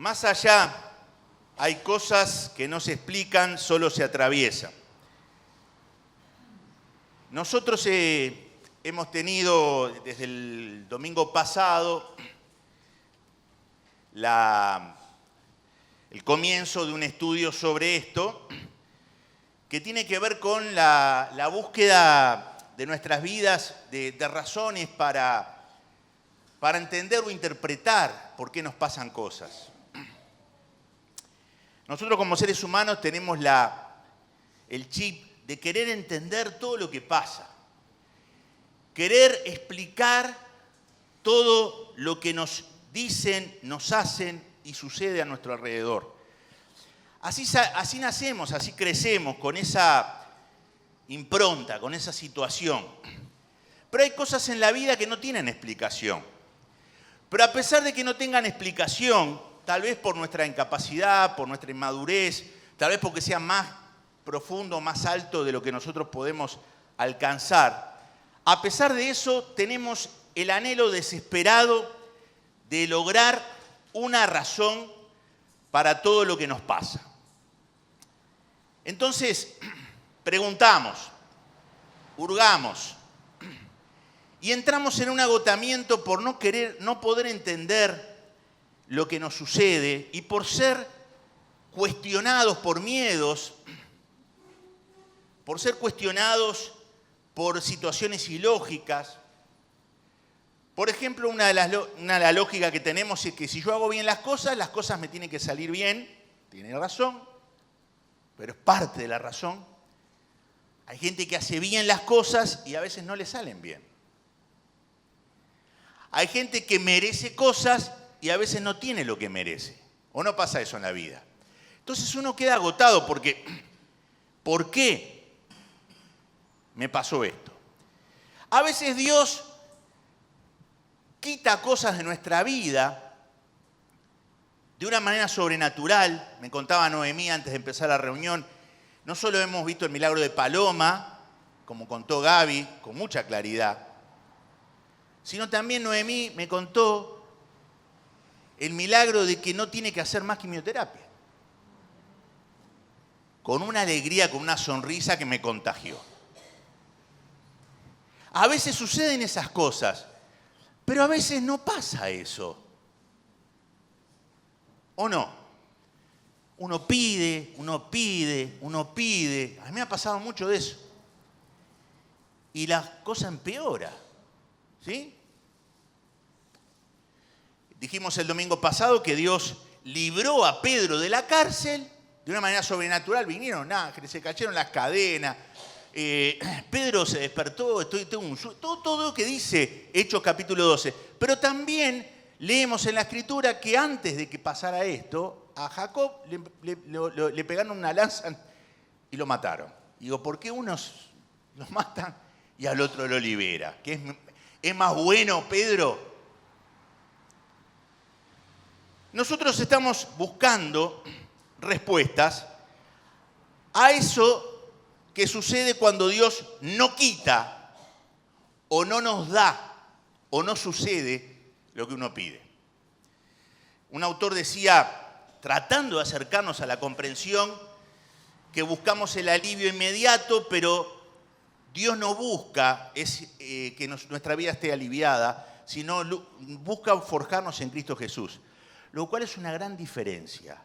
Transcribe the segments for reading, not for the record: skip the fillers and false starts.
Más allá, hay cosas que no se explican, solo se atraviesan. Nosotros hemos tenido desde el domingo pasado el comienzo de un estudio sobre esto que tiene que ver con la búsqueda de nuestras vidas de razones para entender o interpretar por qué nos pasan cosas. Nosotros como seres humanos tenemos el chip de querer entender todo lo que pasa, querer explicar todo lo que nos dicen, nos hacen y sucede a nuestro alrededor. Así nacemos, así crecemos, con esa impronta, con esa situación. Pero hay cosas en la vida que no tienen explicación. Pero a pesar de que no tengan explicación, tal vez por nuestra incapacidad, por nuestra inmadurez, tal vez porque sea más profundo, más alto de lo que nosotros podemos alcanzar, a pesar de eso tenemos el anhelo desesperado de lograr una razón para todo lo que nos pasa. Entonces, preguntamos, hurgamos y entramos en un agotamiento por no poder entender lo que nos sucede y por ser cuestionados por miedos, por ser cuestionados por situaciones ilógicas. Por ejemplo, una de las lógicas que tenemos es que si yo hago bien las cosas me tienen que salir bien. Tiene razón, pero es parte de la razón. Hay gente que hace bien las cosas y a veces no le salen bien. Hay gente que merece cosas y a veces no tiene lo que merece. ¿O no pasa eso en la vida? Entonces uno queda agotado porque, ¿por qué me pasó esto? A veces Dios quita cosas de nuestra vida de una manera sobrenatural. Me contaba Noemí antes de empezar la reunión, no solo hemos visto el milagro de Paloma, como contó Gaby, con mucha claridad, sino también Noemí me contó el milagro de que no tiene que hacer más quimioterapia. Con una alegría, con una sonrisa que me contagió. A veces suceden esas cosas, pero a veces no pasa eso. ¿O no? Uno pide. A mí me ha pasado mucho de eso. Y la cosa empeora. ¿Sí? Dijimos el domingo pasado que Dios libró a Pedro de la cárcel de una manera sobrenatural. Vinieron ángeles, se cayeron las cadenas. Pedro se despertó, todo lo que dice Hechos capítulo 12. Pero también leemos en la Escritura que antes de que pasara esto, a Jacob le pegaron una lanza y lo mataron. Digo, ¿por qué unos los matan y al otro lo libera? ¿Que es más bueno Pedro? Nosotros estamos buscando respuestas a eso que sucede cuando Dios no quita o no nos da o no sucede lo que uno pide. Un autor decía, tratando de acercarnos a la comprensión, que buscamos el alivio inmediato, pero Dios no busca que nuestra vida esté aliviada, sino busca forjarnos en Cristo Jesús, lo cual es una gran diferencia.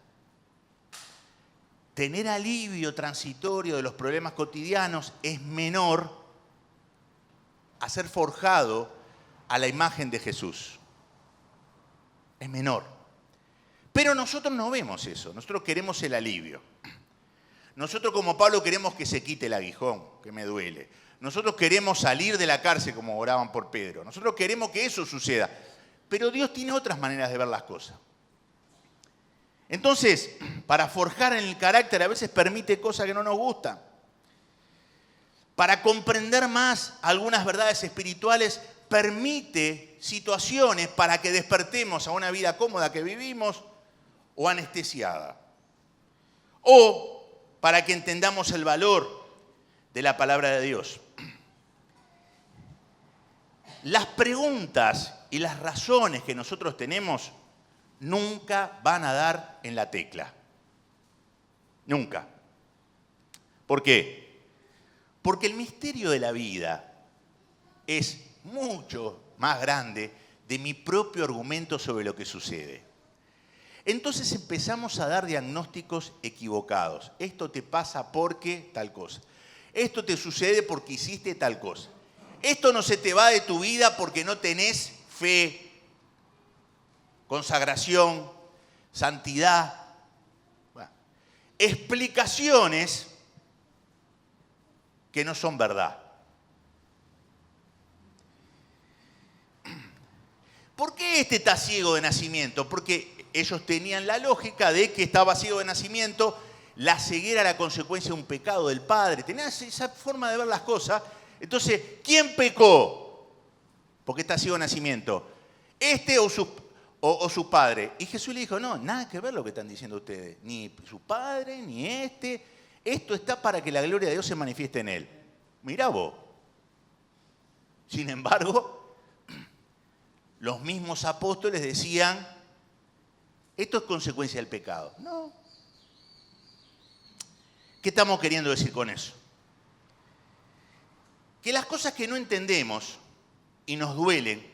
Tener alivio transitorio de los problemas cotidianos es menor a ser forjado a la imagen de Jesús. Es menor. Pero nosotros no vemos eso. Nosotros queremos el alivio. Nosotros como Pablo queremos que se quite el aguijón, que me duele. Nosotros queremos salir de la cárcel como oraban por Pedro. Nosotros queremos que eso suceda. Pero Dios tiene otras maneras de ver las cosas. Entonces, para forjar en el carácter a veces permite cosas que no nos gustan. Para comprender más algunas verdades espirituales permite situaciones para que despertemos a una vida cómoda que vivimos o anestesiada. O para que entendamos el valor de la palabra de Dios. Las preguntas y las razones que nosotros tenemos nunca van a dar en la tecla. Nunca. ¿Por qué? Porque el misterio de la vida es mucho más grande de mi propio argumento sobre lo que sucede. Entonces empezamos a dar diagnósticos equivocados. Esto te pasa porque tal cosa. Esto te sucede porque hiciste tal cosa. Esto no se te va de tu vida porque no tenés fe, consagración, santidad. Bueno, explicaciones que no son verdad. ¿Por qué este está ciego de nacimiento? Porque ellos tenían la lógica de que estaba ciego de nacimiento, la ceguera era la consecuencia de un pecado del padre. Tenían esa forma de ver las cosas. Entonces, ¿quién pecó? Porque está ciego de nacimiento. ¿Este o su padre? Y Jesús le dijo, no, nada que ver lo que están diciendo ustedes. Ni su padre, ni este. Esto está para que la gloria de Dios se manifieste en él. Mirá vos. Sin embargo, los mismos apóstoles decían, esto es consecuencia del pecado. No. ¿Qué estamos queriendo decir con eso? Que las cosas que no entendemos y nos duelen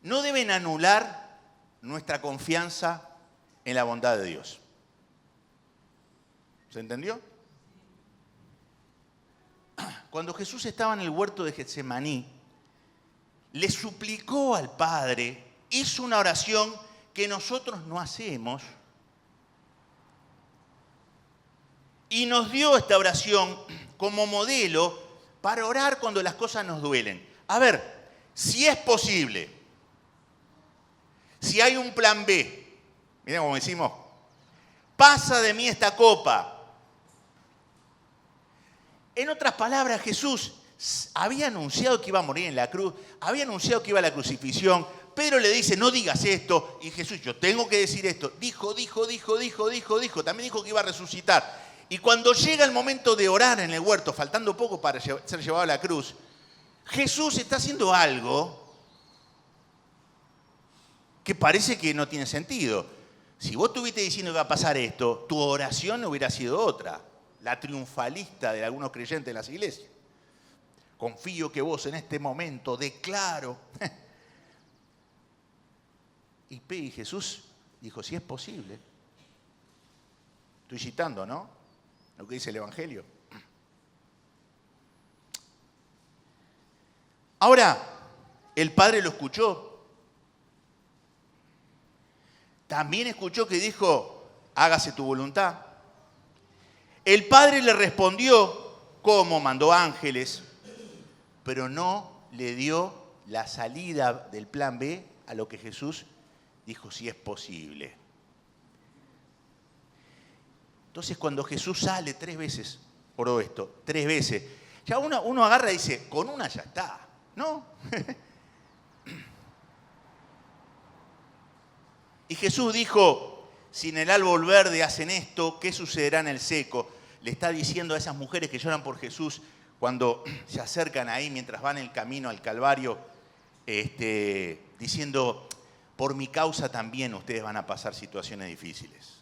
no deben anular nuestra confianza en la bondad de Dios. ¿Se entendió? Cuando Jesús estaba en el huerto de Getsemaní, le suplicó al Padre, hizo una oración que nosotros no hacemos, y nos dio esta oración como modelo para orar cuando las cosas nos duelen. A ver, si es posible, si hay un plan B, miren cómo decimos, pasa de mí esta copa. En otras palabras, Jesús había anunciado que iba a morir en la cruz, había anunciado que iba a la crucifixión. Pedro le dice, no digas esto. Y Jesús, yo tengo que decir esto. Dijo. También dijo que iba a resucitar. Y cuando llega el momento de orar en el huerto, faltando poco para ser llevado a la cruz, Jesús está haciendo algo que parece que no tiene sentido. Si vos estuviste diciendo que va a pasar esto, tu oración hubiera sido otra. La triunfalista de algunos creyentes de las iglesias. Confío que vos en este momento declaro. Y Jesús dijo, si es posible. Estoy citando, ¿no? Lo que dice el Evangelio. Ahora, el Padre lo escuchó. También escuchó que dijo, hágase tu voluntad. El Padre le respondió, ¿cómo? Mandó ángeles, pero no le dio la salida del plan B a lo que Jesús dijo, si es posible. Entonces, cuando Jesús sale 3 veces, oró esto, 3 veces, ya uno agarra y dice, con una ya está, ¿no? Y Jesús dijo, si en el árbol verde hacen esto, ¿qué sucederá en el seco? Le está diciendo a esas mujeres que lloran por Jesús cuando se acercan ahí mientras van el camino al Calvario, diciendo, por mi causa también ustedes van a pasar situaciones difíciles.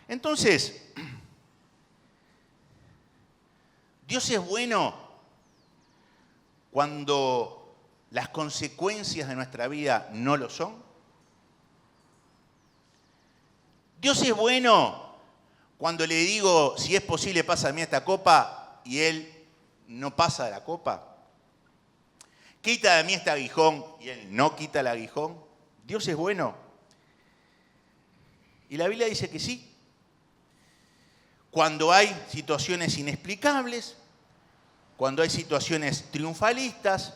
Entonces, Dios es bueno cuando las consecuencias de nuestra vida no lo son. Dios es bueno cuando le digo, si es posible, pasa de mí esta copa, y Él no pasa de la copa. Quita de mí este aguijón, y Él no quita el aguijón. Dios es bueno. Y la Biblia dice que sí. Cuando hay situaciones inexplicables, cuando hay situaciones triunfalistas,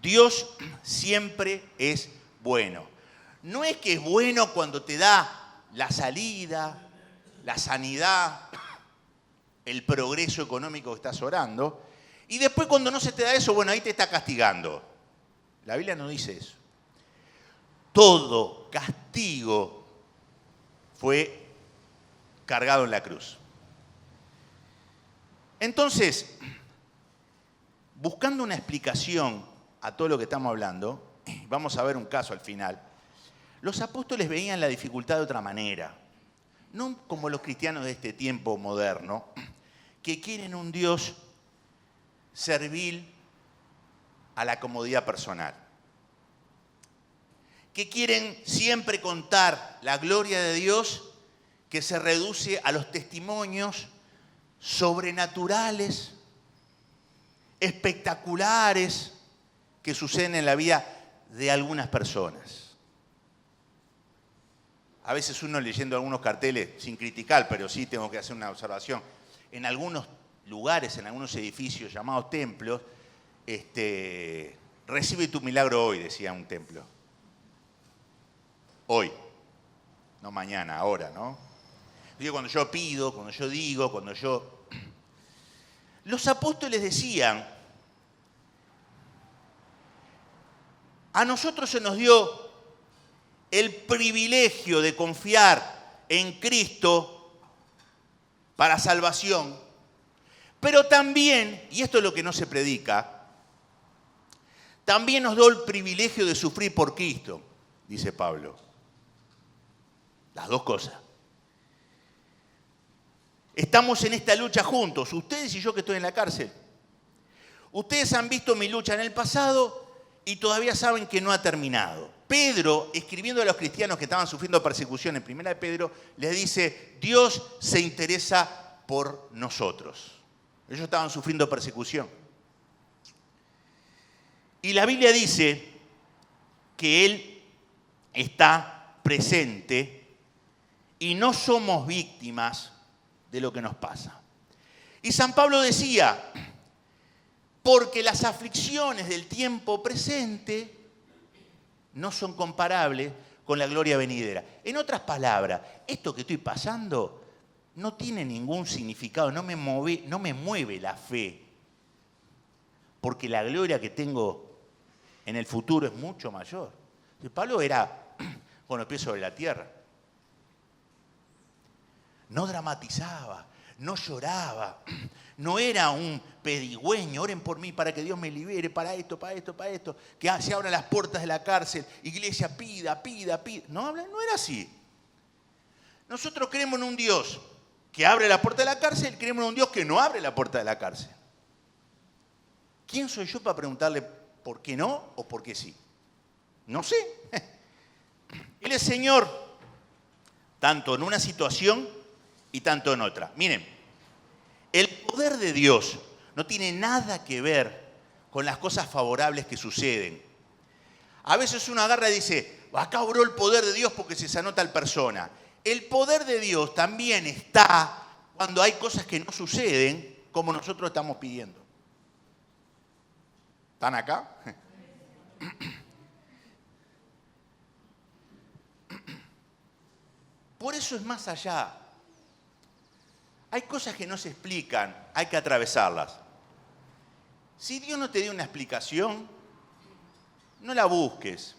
Dios siempre es bueno. No es que es bueno cuando te da la salida, la sanidad, el progreso económico que estás orando, y después cuando no se te da eso, bueno, ahí te está castigando. La Biblia no dice eso. Todo castigo fue cargado en la cruz. Entonces, buscando una explicación a todo lo que estamos hablando, vamos a ver un caso al final, los apóstoles veían la dificultad de otra manera. No como los cristianos de este tiempo moderno, que quieren un Dios servil a la comodidad personal. Que quieren siempre contar la gloria de Dios que se reduce a los testimonios sobrenaturales, espectaculares, que suceden en la vida de algunas personas. A veces uno leyendo algunos carteles, sin criticar, pero sí tengo que hacer una observación, en algunos lugares, en algunos edificios llamados templos, recibe tu milagro hoy, decía un templo. Hoy, no mañana, ahora, ¿no? Digo, cuando yo pido, cuando yo digo, cuando yo... Los apóstoles decían, a nosotros se nos dio el privilegio de confiar en Cristo para salvación, pero también, y esto es lo que no se predica, también nos dio el privilegio de sufrir por Cristo, dice Pablo. Las dos cosas. Estamos en esta lucha juntos, ustedes y yo que estoy en la cárcel. Ustedes han visto mi lucha en el pasado y todavía saben que no ha terminado. Pedro, escribiendo a los cristianos que estaban sufriendo persecución en 1 de Pedro, les dice, Dios se interesa por nosotros. Ellos estaban sufriendo persecución. Y la Biblia dice que Él está presente y no somos víctimas de lo que nos pasa. Y San Pablo decía, porque las aflicciones del tiempo presente no son comparables con la gloria venidera. En otras palabras, esto que estoy pasando no tiene ningún significado, no me mueve la fe, porque la gloria que tengo en el futuro es mucho mayor. Pablo era con los pies sobre la tierra. No dramatizaba, no lloraba, no era un pedigüeño, oren por mí para que Dios me libere, para esto, que se abran las puertas de la cárcel, iglesia pida. No era así. Nosotros creemos en un Dios que abre la puerta de la cárcel, creemos en un Dios que no abre la puerta de la cárcel. ¿Quién soy yo para preguntarle por qué no o por qué sí? No sé. Él es Señor, tanto en una situación y tanto en otra. Miren, el poder de Dios no tiene nada que ver con las cosas favorables que suceden. A veces uno agarra y dice, acá obró el poder de Dios porque se sanó tal persona. El poder de Dios también está cuando hay cosas que no suceden como nosotros estamos pidiendo. ¿Están acá? Por eso es más allá. Hay cosas que no se explican, hay que atravesarlas. Si Dios no te dio una explicación, no la busques.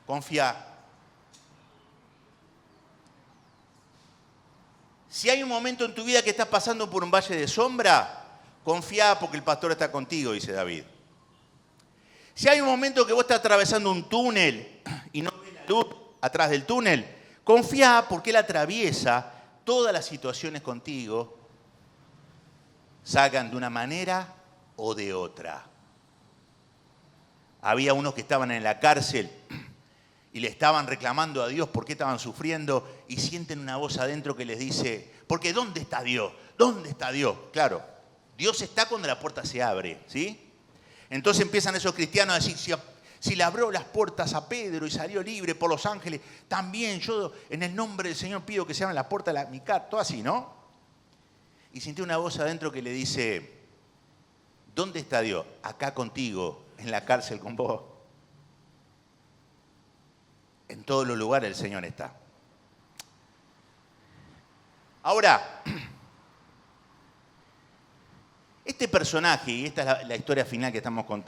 Confía. Si hay un momento en tu vida que estás pasando por un valle de sombra, confía porque el pastor está contigo, dice David. Si hay un momento que vos estás atravesando un túnel y no ves la luz atrás del túnel, confía porque Él atraviesa todas las situaciones contigo, salgan de una manera o de otra. Había unos que estaban en la cárcel y le estaban reclamando a Dios por qué estaban sufriendo y sienten una voz adentro que les dice, porque ¿dónde está Dios? ¿Dónde está Dios? Claro, Dios está cuando la puerta se abre, ¿sí? Entonces empiezan esos cristianos a decir, si le abrió las puertas a Pedro y salió libre por los ángeles, también yo en el nombre del Señor pido que se abran las puertas de mi casa, todo así, ¿no? Y sentí una voz adentro que le dice, ¿dónde está Dios? Acá contigo, en la cárcel con vos. En todos los lugares el Señor está. Ahora, este personaje, y esta es la historia final que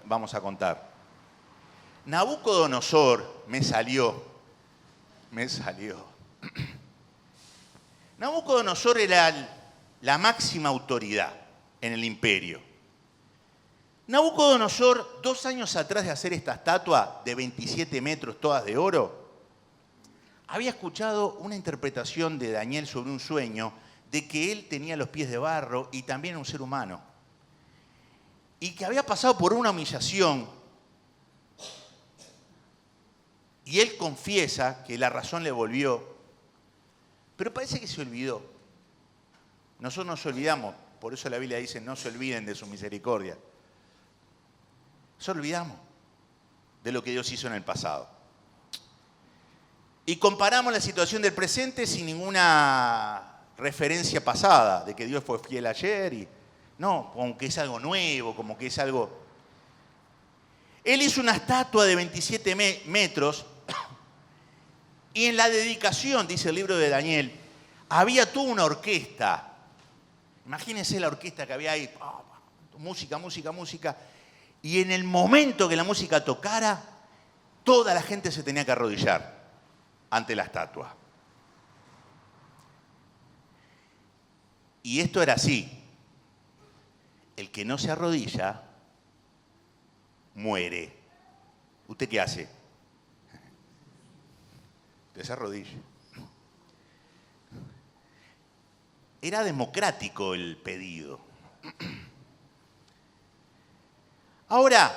vamos a contar, Nabucodonosor me salió. Nabucodonosor era la máxima autoridad en el imperio. Nabucodonosor, 2 años atrás de hacer esta estatua de 27 metros, todas de oro, había escuchado una interpretación de Daniel sobre un sueño de que él tenía los pies de barro y también era un ser humano. Y que había pasado por una humillación. Y él confiesa que la razón le volvió. Pero parece que se olvidó. Nosotros nos olvidamos. Por eso la Biblia dice, no se olviden de su misericordia. Nos olvidamos de lo que Dios hizo en el pasado. Y comparamos la situación del presente sin ninguna referencia pasada, de que Dios fue fiel ayer y no, como que es algo nuevo, como que es algo... Él hizo una estatua de 27 metros y en la dedicación, dice el libro de Daniel, había toda una orquesta. Imagínense la orquesta que había ahí, música, música, música. Y en el momento que la música tocara, toda la gente se tenía que arrodillar ante la estatua. Y esto era así. El que no se arrodilla, muere. ¿Usted qué hace? Usted se arrodilla. Era democrático el pedido. Ahora,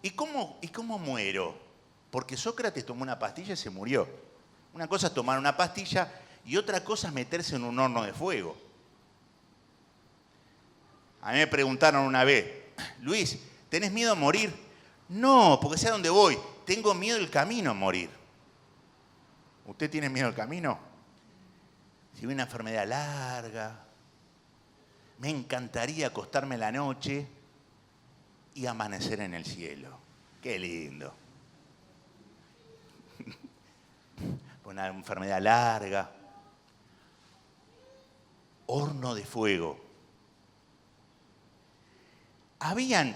¿y cómo muero? Porque Sócrates tomó una pastilla y se murió. Una cosa es tomar una pastilla y otra cosa es meterse en un horno de fuego. A mí me preguntaron una vez, Luis, ¿tenés miedo a morir? No, porque sé a dónde voy. Tengo miedo del camino a morir. ¿Usted tiene miedo al camino? Si viene una enfermedad larga, me encantaría acostarme en la noche y amanecer en el cielo. Qué lindo. Una enfermedad larga. Horno de fuego. Habían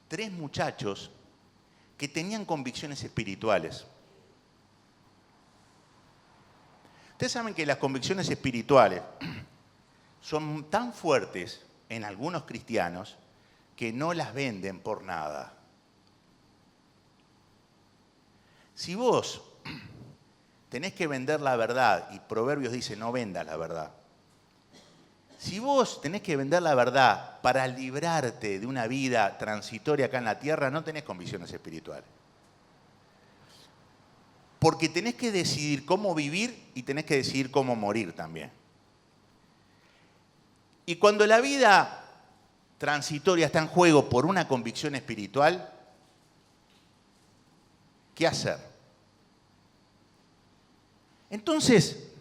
3 muchachos que tenían convicciones espirituales. Ustedes saben que las convicciones espirituales son tan fuertes en algunos cristianos que no las venden por nada. Si vos tenés que vender la verdad, y Proverbios dice no vendas la verdad, si vos tenés que vender la verdad para librarte de una vida transitoria acá en la tierra, no tenés convicciones espirituales. Porque tenés que decidir cómo vivir y tenés que decidir cómo morir también. Y cuando la vida transitoria está en juego por una convicción espiritual, ¿qué hacer? Entonces,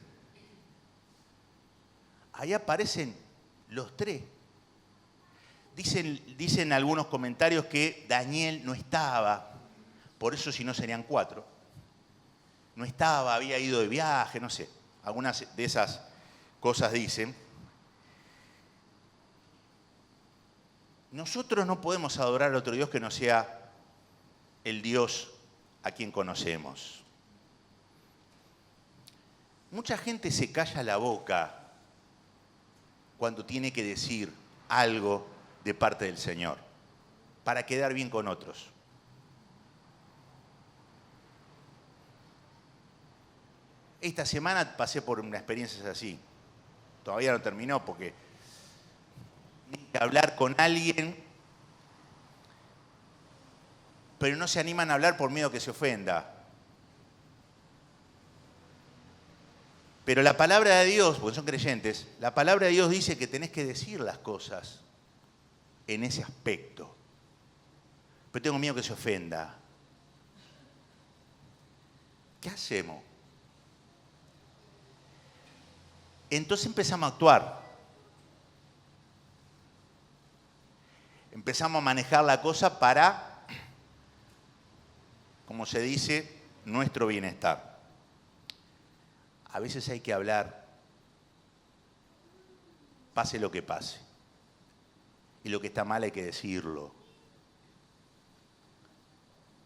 ahí aparecen los 3. Dicen algunos comentarios que Daniel no estaba, por eso si no serían 4. No estaba, había ido de viaje, no sé. Algunas de esas cosas dicen. Nosotros no podemos adorar a otro Dios que no sea el Dios a quien conocemos. Mucha gente se calla la boca cuando tiene que decir algo de parte del Señor, para quedar bien con otros. Esta semana pasé por una experiencia así. Todavía no terminó porque tienen que hablar con alguien, pero no se animan a hablar por miedo que se ofenda. Pero la palabra de Dios, porque son creyentes, la palabra de Dios dice que tenés que decir las cosas en ese aspecto. Pero tengo miedo que se ofenda. ¿Qué hacemos? Entonces empezamos a actuar. Empezamos a manejar la cosa para, como se dice, nuestro bienestar. A veces hay que hablar, pase lo que pase. Y lo que está mal hay que decirlo.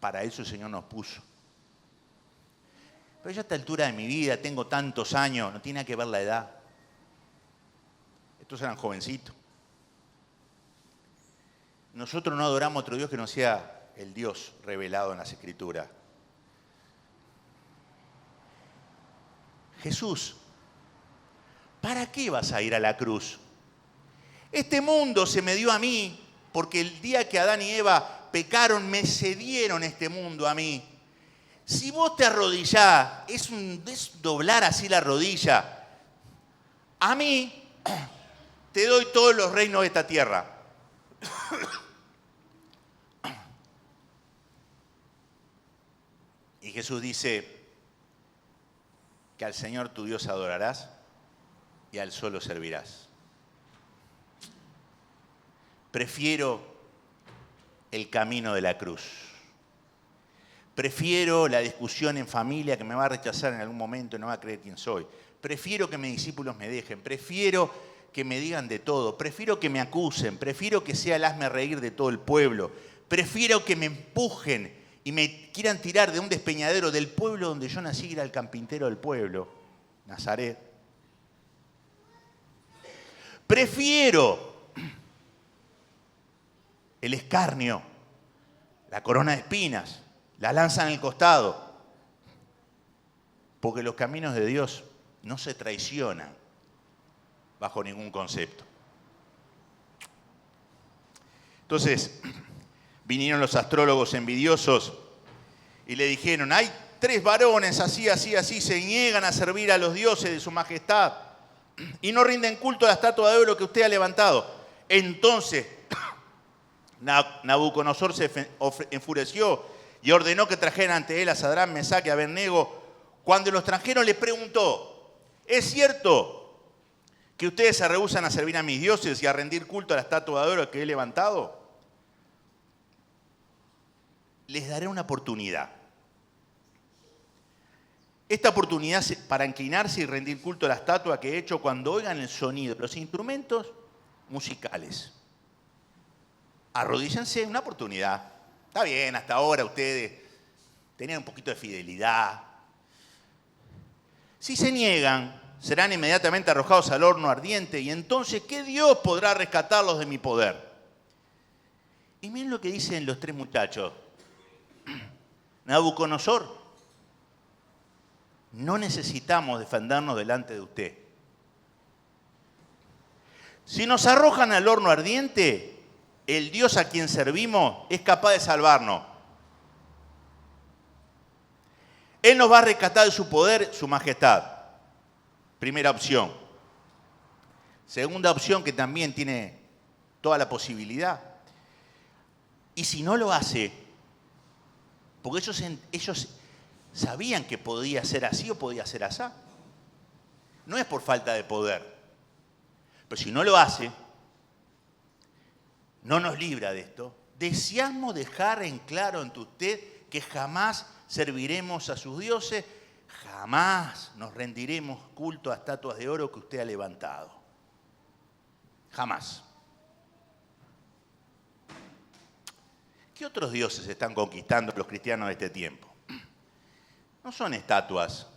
Para eso el Señor nos puso. Pero yo a esta altura de mi vida, tengo tantos años, no tiene nada que ver la edad. Estos eran jovencitos. nosotros no adoramos a otro Dios que no sea el Dios revelado en las Escrituras. Jesús, ¿para qué vas a ir a la cruz? Este mundo se me dio a mí porque el día que Adán y Eva pecaron, me cedieron este mundo a mí. Si vos te arrodillás, es doblar así la rodilla. A mí te doy todos los reinos de esta tierra. Y Jesús dice que al Señor tu Dios adorarás y al solo servirás. Prefiero el camino de la cruz. Prefiero la discusión en familia que me va a rechazar en algún momento y no va a creer quién soy. Prefiero que mis discípulos me dejen. Prefiero que me digan de todo. Prefiero que me acusen. Prefiero que sea el hazme reír de todo el pueblo. Prefiero que me empujen y me quieran tirar de un despeñadero del pueblo donde yo nací, ir al carpintero del pueblo, Nazaret. Prefiero el escarnio, la corona de espinas, la lanza en el costado, porque los caminos de Dios no se traicionan bajo ningún concepto. Entonces, vinieron los astrólogos envidiosos y le dijeron, hay 3 varones así, así, así, se niegan a servir a los dioses de su majestad y no rinden culto a la estatua de oro que usted ha levantado. Entonces, Nabucodonosor se enfureció y ordenó que trajeran ante él a Sadrán, Mesac y Abednego. Cuando los trajeron le preguntó, ¿es cierto que ustedes se rehúsan a servir a mis dioses y a rendir culto a la estatua de oro que he levantado? Les daré una oportunidad. Esta oportunidad para inclinarse y rendir culto a la estatua que he hecho cuando oigan el sonido de los instrumentos musicales. Arrodíllense, una oportunidad. Está bien, hasta ahora ustedes tenían un poquito de fidelidad. Si se niegan, serán inmediatamente arrojados al horno ardiente y entonces, ¿qué Dios podrá rescatarlos de mi poder? Y miren lo que dicen los 3 muchachos. Nabucodonosor, no necesitamos defendernos delante de usted. Si nos arrojan al horno ardiente, el Dios a quien servimos es capaz de salvarnos. Él nos va a rescatar de su poder, su majestad. Primera opción. Segunda opción, que también tiene toda la posibilidad. Y si no lo hace, porque ellos sabían que podía ser así o podía ser así. No es por falta de poder. Pero si no lo hace, no nos libra de esto. Deseamos dejar en claro ante usted que jamás serviremos a sus dioses, jamás nos rendiremos culto a estatuas de oro que usted ha levantado. Jamás. ¿Qué otros dioses están conquistando los cristianos de este tiempo? No son estatuas.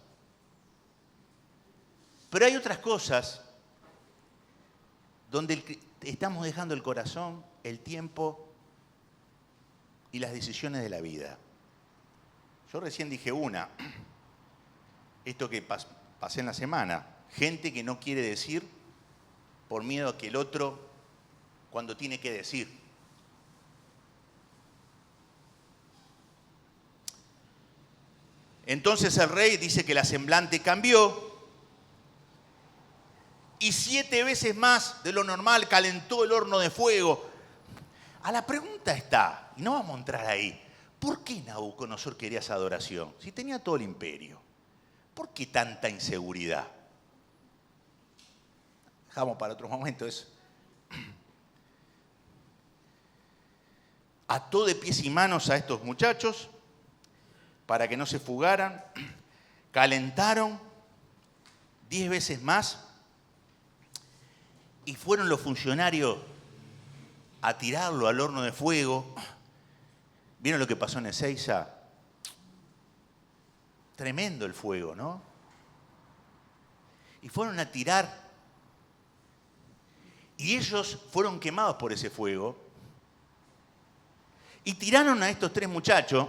Pero hay otras cosas donde estamos dejando el corazón, el tiempo y las decisiones de la vida. Yo recién dije una, esto que pasé en la semana, gente que no quiere decir por miedo a que el otro, cuando tiene que decir. Entonces el rey dice que la semblante cambió y 7 veces más de lo normal calentó el horno de fuego. A la pregunta está, y no vamos a entrar ahí, ¿por qué Nabucodonosor quería esa adoración? Si tenía todo el imperio. ¿Por qué tanta inseguridad? Dejamos para otro momento eso. Ató de pies y manos a estos muchachos para que no se fugaran. Calentaron 10 veces más y fueron los funcionarios a tirarlo al horno de fuego. ¿Vieron lo que pasó en Ezeiza? Tremendo el fuego, ¿no? Y fueron a tirar. Y ellos fueron quemados por ese fuego. Y tiraron a estos 3 muchachos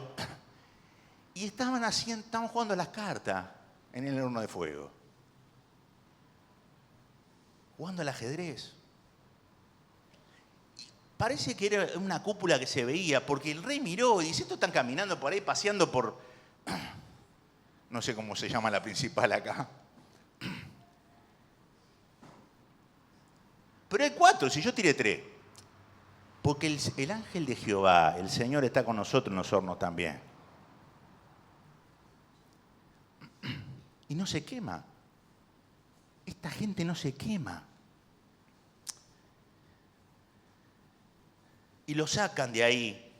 y estaban jugando a las cartas en el horno de fuego. Jugando al ajedrez. Y parece que era una cúpula que se veía, porque el rey miró y dice, estos están caminando por ahí, paseando por... No sé cómo se llama la principal acá. Pero hay 4, si yo tiré 3. Porque el ángel de Jehová, el Señor, está con nosotros en los hornos también. Y no se quema. Esta gente no se quema. Y lo sacan de ahí.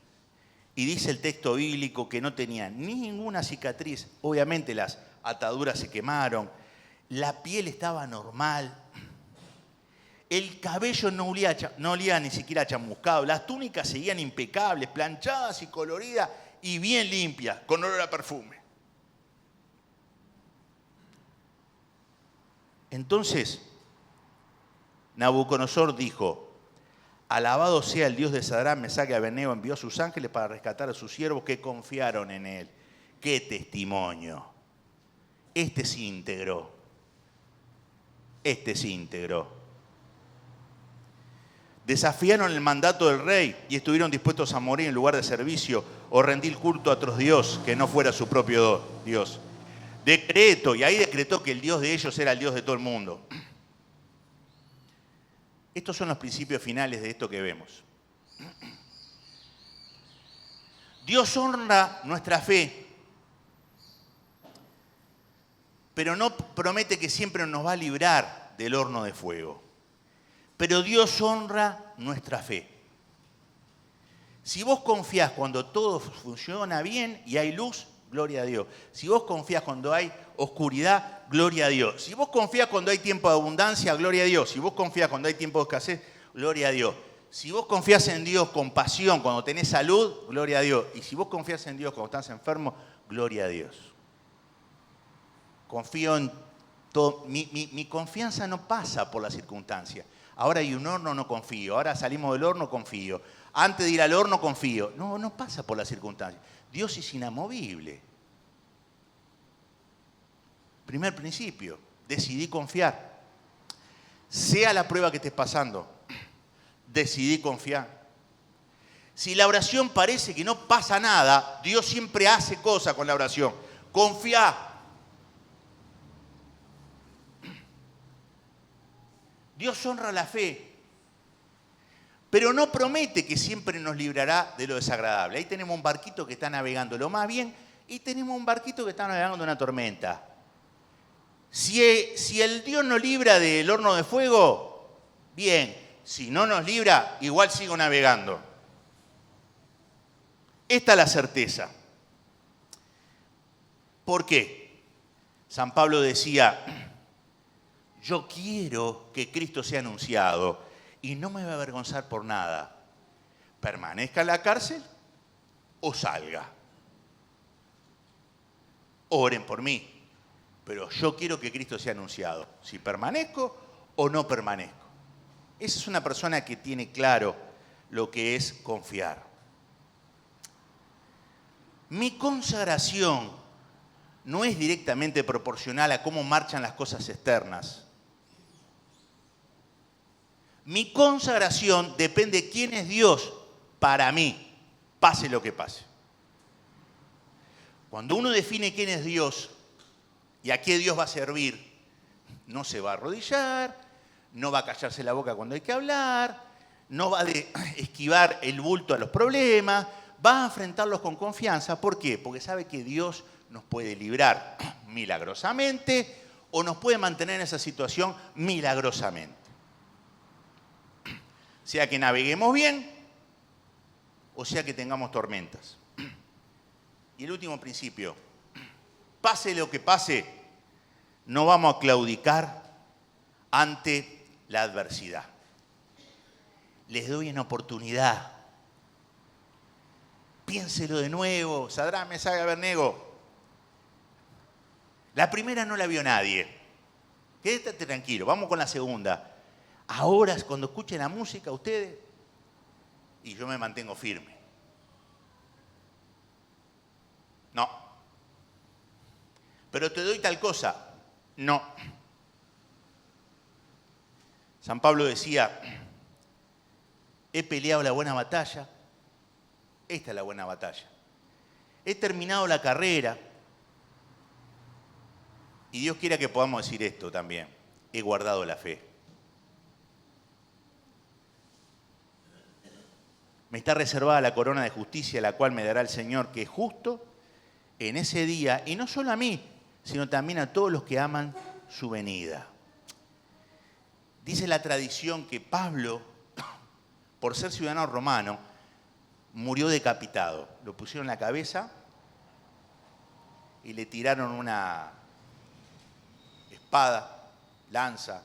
Y dice el texto bíblico que no tenían ninguna cicatriz. Obviamente las ataduras se quemaron. La piel estaba normal. El cabello no olía ni siquiera chamuscado. Las túnicas seguían impecables, planchadas y coloridas y bien limpias, con olor a perfume. Entonces, Nabucodonosor dijo, alabado sea el Dios de Sadrach, Mesach y Abednego, envió a sus ángeles para rescatar a sus siervos que confiaron en él. ¡Qué testimonio! Este se integró. Desafiaron el mandato del rey y estuvieron dispuestos a morir en lugar de servicio o rendir culto a otro Dios que no fuera su propio Dios. Y ahí decretó que el Dios de ellos era el Dios de todo el mundo. Estos son los principios finales de esto que vemos. Dios honra nuestra fe, pero no promete que siempre nos va a librar del horno de fuego. Pero Dios honra nuestra fe. Si vos confías cuando todo funciona bien y hay luz, gloria a Dios. Si vos confías cuando hay oscuridad, gloria a Dios. Si vos confías cuando hay tiempo de abundancia, gloria a Dios. Si vos confías cuando hay tiempo de escasez, gloria a Dios. Si vos confías en Dios con pasión cuando tenés salud, gloria a Dios. Y si vos confías en Dios cuando estás enfermo, gloria a Dios. Confío en todo. Mi confianza no pasa por las circunstancias. Ahora hay un horno, no confío. Ahora salimos del horno, confío. Antes de ir al horno, confío. No pasa por las circunstancias. Dios es inamovible. Primer principio, decidí confiar. Sea la prueba que estés pasando, decidí confiar. Si la oración parece que no pasa nada, Dios siempre hace cosas con la oración. Confía. Dios honra la fe, pero no promete que siempre nos librará de lo desagradable. Ahí tenemos un barquito que está navegando lo más bien y tenemos un barquito que está navegando en una tormenta. Si el Dios nos libra del horno de fuego, bien. Si no nos libra, igual sigo navegando. Esta es la certeza. ¿Por qué? San Pablo decía, yo quiero que Cristo sea anunciado y no me voy a avergonzar por nada. Permanezca en la cárcel o salga. Oren por mí, pero yo quiero que Cristo sea anunciado. Si permanezco o no permanezco. Esa es una persona que tiene claro lo que es confiar. Mi consagración no es directamente proporcional a cómo marchan las cosas externas. Mi consagración depende de quién es Dios para mí, pase lo que pase. Cuando uno define quién es Dios y a qué Dios va a servir, no se va a arrodillar, no va a callarse la boca cuando hay que hablar, no va a esquivar el bulto a los problemas, va a enfrentarlos con confianza. ¿Por qué? Porque sabe que Dios nos puede librar milagrosamente o nos puede mantener en esa situación milagrosamente. Sea que naveguemos bien o sea que tengamos tormentas. Y el último principio, pase lo que pase, no vamos a claudicar ante la adversidad. Les doy una oportunidad. Piénselo de nuevo, Sadrach, Mesach y Abednego. La primera no la vio nadie. Quédate tranquilo, vamos con la segunda. Ahora, cuando escuchen la música, ustedes, y yo me mantengo firme. pero te doy tal cosa. No. San Pablo decía, he peleado la buena batalla, esta es la buena batalla. He terminado la carrera, y Dios quiera que podamos decir esto también, he guardado la fe. Me está reservada la corona de justicia, la cual me dará el Señor, que es justo en ese día, y no solo a mí, sino también a todos los que aman su venida. Dice la tradición que Pablo, por ser ciudadano romano, murió decapitado. Lo pusieron en la cabeza y le tiraron una espada, lanza,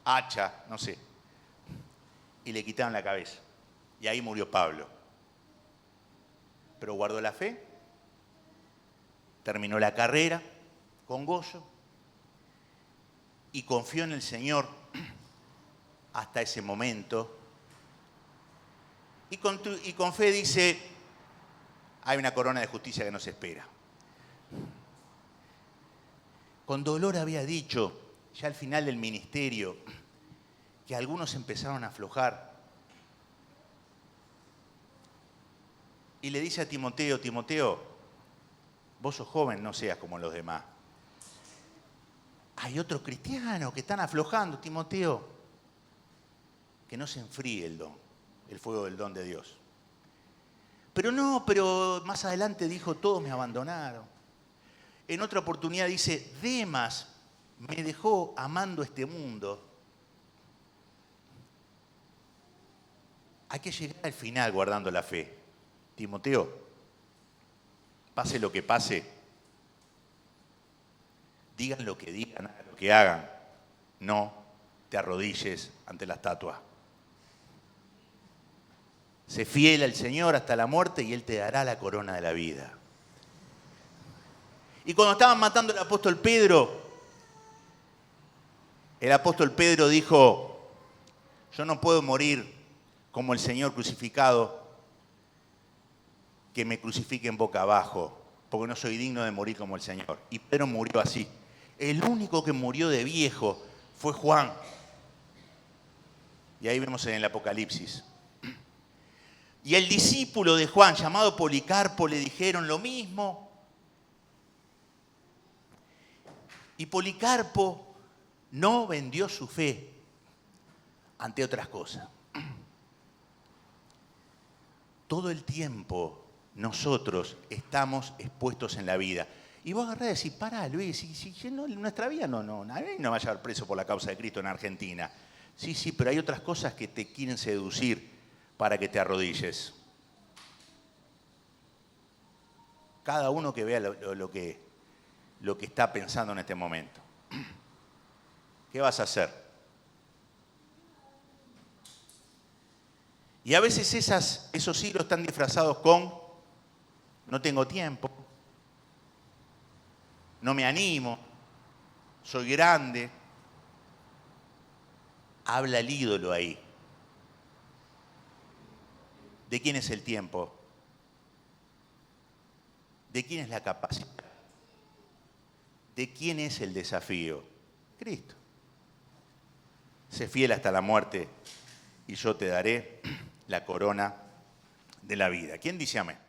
hacha, no sé, y le quitaron la cabeza. Y ahí murió Pablo. Pero guardó la fe, terminó la carrera con gozo y confió en el Señor hasta ese momento. Y con fe dice, hay una corona de justicia que nos espera. Con dolor había dicho, ya al final del ministerio, que algunos empezaron a aflojar. Y le dice a Timoteo, Timoteo, vos sos joven, no seas como los demás. Hay otros cristianos que están aflojando, Timoteo, que no se enfríe el fuego del don de Dios. Pero más adelante dijo, todos me abandonaron. En otra oportunidad dice, Demas me dejó amando este mundo. Hay que llegar al final guardando la fe. Timoteo, pase lo que pase, digan lo que digan, hagan lo que hagan, no te arrodilles ante la estatua. Sé fiel al Señor hasta la muerte y Él te dará la corona de la vida. Y cuando estaban matando al apóstol Pedro, el apóstol Pedro dijo, yo no puedo morir como el Señor crucificado, que me crucifiquen boca abajo, porque no soy digno de morir como el Señor. Y Pedro murió así. El único que murió de viejo fue Juan. Y ahí vemos en el Apocalipsis. Y el discípulo de Juan, llamado Policarpo, le dijeron lo mismo. Y Policarpo no vendió su fe ante otras cosas. Todo el tiempo nosotros estamos expuestos en la vida. Y vos agarrás y decís, pará, Luis, si no, en nuestra vida nadie nos va a llevar preso por la causa de Cristo en Argentina. Sí, pero hay otras cosas que te quieren seducir para que te arrodilles. Cada uno que vea lo que está pensando en este momento. ¿Qué vas a hacer? Y a veces esos hilos están disfrazados con no tengo tiempo, no me animo, soy grande. Habla el ídolo ahí. ¿De quién es el tiempo? ¿De quién es la capacidad? ¿De quién es el desafío? Cristo. Sé fiel hasta la muerte y yo te daré la corona de la vida. ¿Quién dice amén?